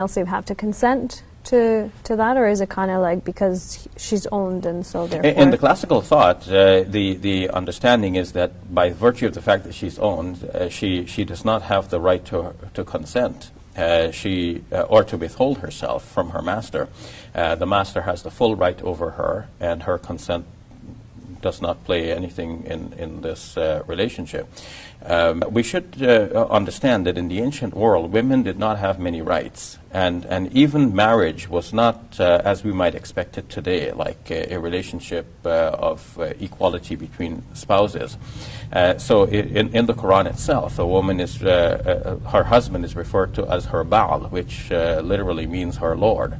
slave have to consent to that, or is it kind of like because she's owned and so therefore? In the classical thought, the understanding is that by virtue of the fact that she's owned, she does not have the right to consent. Or to withhold herself from her master. The master has the full right over her, and her consent does not play anything in this relationship. We should understand that in the ancient world, women did not have many rights, and even marriage was not as we might expect it today, like a relationship of equality between spouses. So in the Quran itself, a woman is, her husband is referred to as her Baal, which literally means her Lord.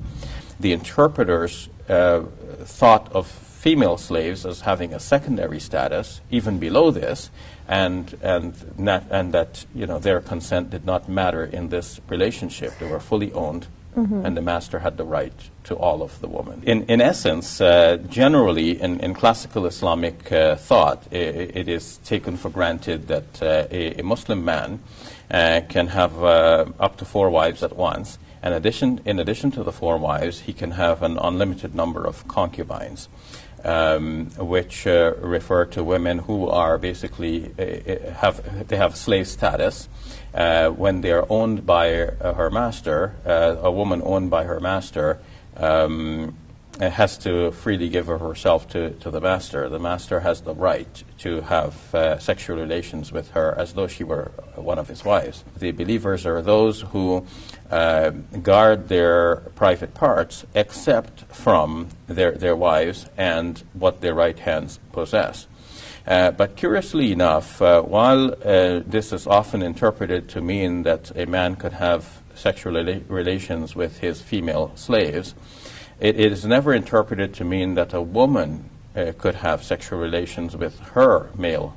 The interpreters thought of female slaves as having a secondary status, even below this, and that their consent did not matter in this relationship. They were fully owned, and the master had the right to all of the woman. In essence, generally in classical Islamic thought, it is taken for granted that a Muslim man can have up to 4 wives at once. And in addition to the 4 wives, he can have an unlimited number of concubines, which refer to women who are basically have slave status. When they are owned by her master, a woman owned by her master has to freely give herself to the master. The master has the right to have sexual relations with her as though she were one of his wives. The believers are those who guard their private parts except from their wives and what their right hands possess. But curiously enough, while this is often interpreted to mean that a man could have sexual relations with his female slaves, it is never interpreted to mean that a woman could have sexual relations with her male